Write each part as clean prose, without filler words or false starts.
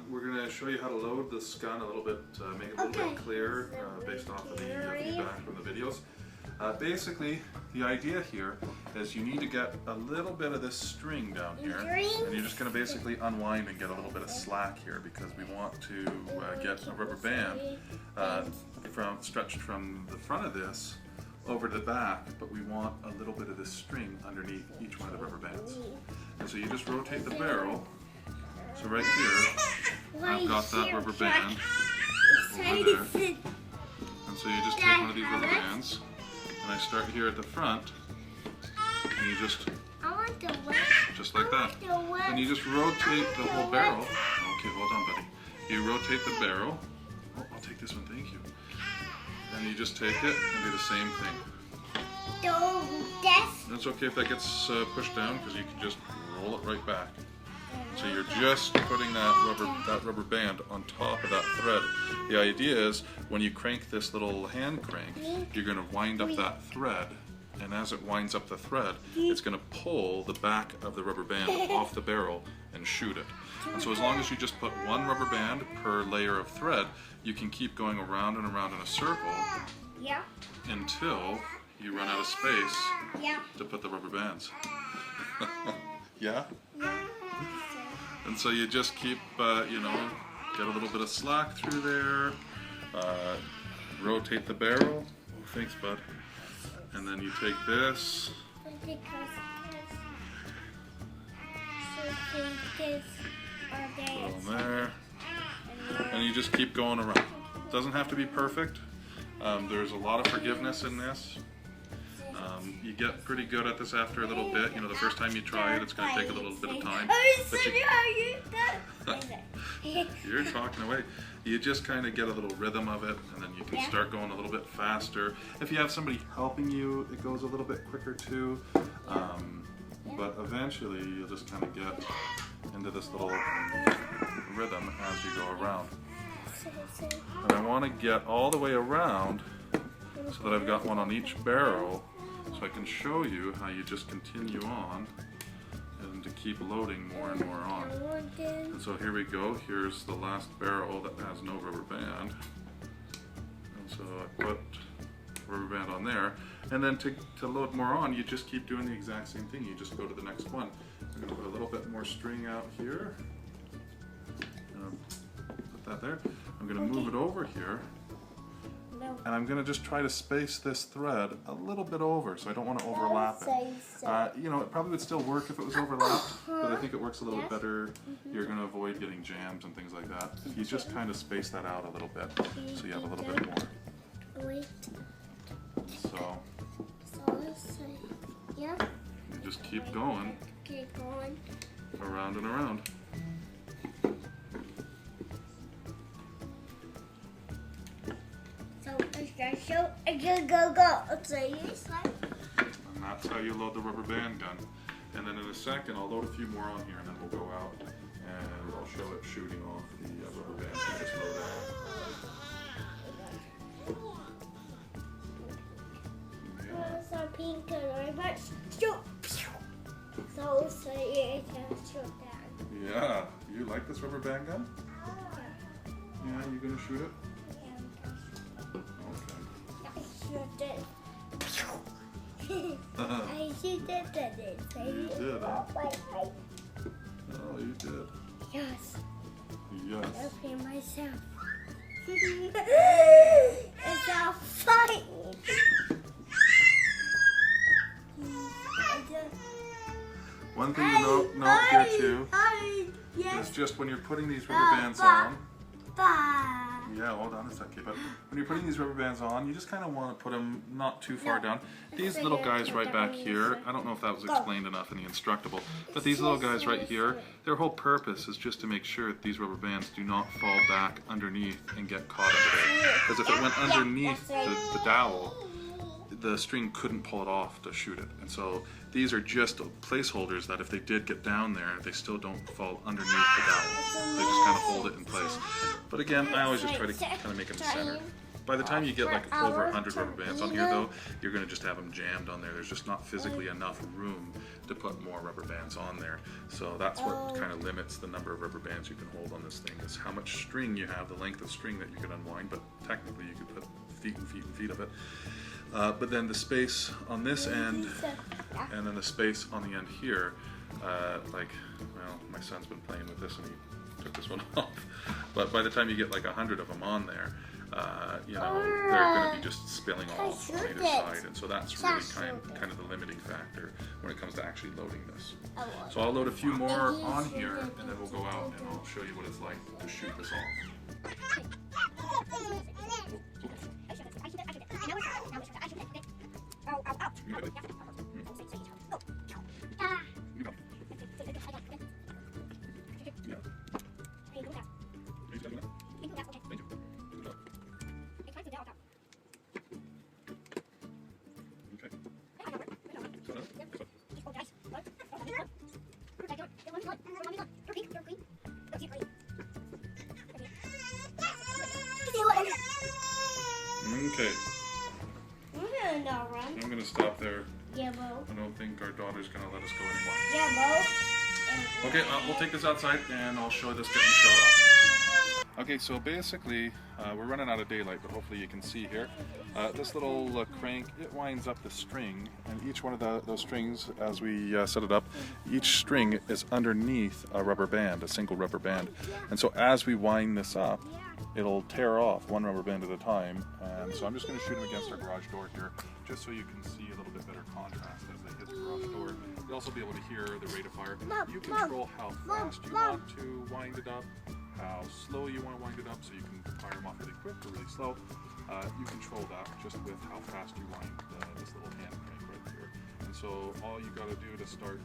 We're going to show you how to load this gun a little bit, make it a little bit clearer based off of the feedback from the videos. Basically, the idea here is you need to get a little bit of this string down here, and you're just going to basically unwind and get a little bit of slack here because we want to get a rubber band stretched from the front of this over to the back, but we want a little bit of this string underneath each one of the rubber bands. And so you just rotate the barrel. So right here, I've got that rubber band over there. And so you just take one of these rubber bands, and I start here at the front, and you just like that. And you just rotate the whole barrel. Okay, hold on, buddy. You rotate the barrel. Oh, I'll take this one, thank you. And you just take it and do the same thing. It's okay if that gets pushed down because you can just roll it right back. So you're just putting that rubber band on top of that thread. The idea is when you crank this little hand crank, you're going to wind up that thread, and as it winds up the thread, it's going to pull the back of the rubber band off the barrel and shoot it. And so as long as you just put one rubber band per layer of thread, you can keep going around and around in a circle until you run out of space to put the rubber bands. Yeah? And so you just keep, get a little bit of slack through there, rotate the barrel. Oh, thanks, bud. And then you take this. Put them there. And you just keep going around. Doesn't have to be perfect. There's a lot of forgiveness in this. You get pretty good at this after a little bit. The first time you try it, it's going to take a little bit of time. You're talking away. You just kind of get a little rhythm of it, and then you can start going a little bit faster. If you have somebody helping you, it goes a little bit quicker too. But eventually, you'll just kind of get into this little rhythm as you go around. And I want to get all the way around so that I've got one on each barrel, so I can show you how you just continue on and to keep loading more and more on. And so here we go. Here's the last barrel that has no rubber band. And so I put rubber band on there. And then to load more on, you just keep doing the exact same thing. You just go to the next one. I'm going to put a little bit more string out here. Put that there. I'm going to move it over here. And I'm going to just try to space this thread a little bit over, so I don't want to overlap it. It probably would still work if it was overlapped, but I think it works a little bit better. You're going to avoid getting jams and things like that. If you just kind of space that out a little bit, so you have a little bit more. So, you just keep going, around and around. And that's how you load the rubber band gun. And then in a second, I'll load a few more on here, and then we'll go out and I'll show it shooting off the rubber band. So just load Yeah, you like this rubber band gun? Yeah, you gonna shoot it? I shoot it. You did, huh? Oh, you did. Yes. Yes. Okay, myself. It's a fight. One thing to note here too is just when you're putting these rubber bands on. Yeah, hold on a second. But when you're putting these rubber bands on, you just kind of want to put them not too far down. These little guys right back here, I don't know if that was explained enough in the Instructable, but these little guys right here, their whole purpose is just to make sure that these rubber bands do not fall back underneath and get caught under there. Because if it went underneath the dowel, the string couldn't pull it off to shoot it. And so these are just placeholders that if they did get down there, they still don't fall underneath the dowel. They just kind of hold it in place. But again, I always just try to kind of make them centered. By the time you get like over 100 rubber bands on here though, you're going to just have them jammed on there. There's just not physically enough room to put more rubber bands on there. So that's what kind of limits the number of rubber bands you can hold on this thing, is how much string you have, the length of string that you can unwind, but technically you could put feet and feet and feet of it. But then the space on this end and then the space on the end here, like, well, my son's been playing with this and he took this one off. But by the time you get like 100 of them on there, you know, they're going to be just spilling off on either side, and so that's really kind of the limiting factor when it comes to actually loading this. So I'll load a few more on here, and then we'll go out and I'll show you what it's like to shoot this off. Okay. I'm going to stop there. I don't think our daughter's going to let us go anymore. Okay, we'll take this outside and I'll show this getting shot off. Okay, so basically we're running out of daylight, but hopefully you can see here. This little crank, it winds up the string, and each one of those strings, as we set it up, each string is underneath a rubber band, a single rubber band. And so as we wind this up, it'll tear off one rubber band at a time. And so I'm just going to shoot them against our garage door here, just so you can see a little bit better contrast as they hit the garage door. You'll also be able to hear the rate of fire. You control how fast you want to wind it up, how slow you want to wind it up, so you can fire them off really quick or really slow. You control that just with how fast you wind this little hand crank right here. And so all you got to do to start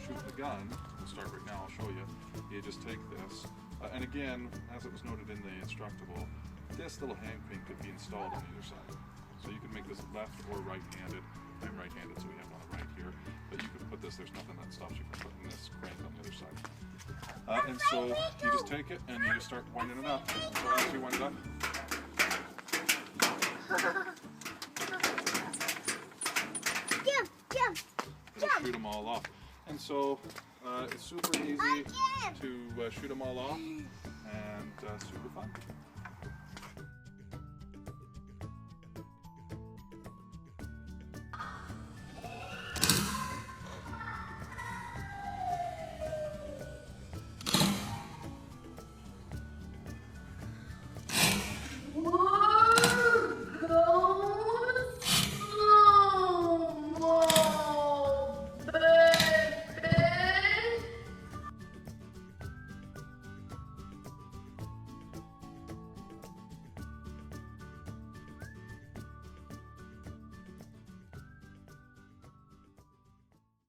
shooting the gun, we'll start right now, I'll show you. You just take this, and again, as it was noted in the instructable, this little hand crank could be installed on either side. So you can make this left or right-handed. I'm right-handed, so we have one on the right here. But you could put this, there's nothing that stops you from putting this crank on the other side. And so you just take it and you just start winding it up. So as you wind it up, it'll shoot them all off. And so it's super easy to shoot them all off, and super fun.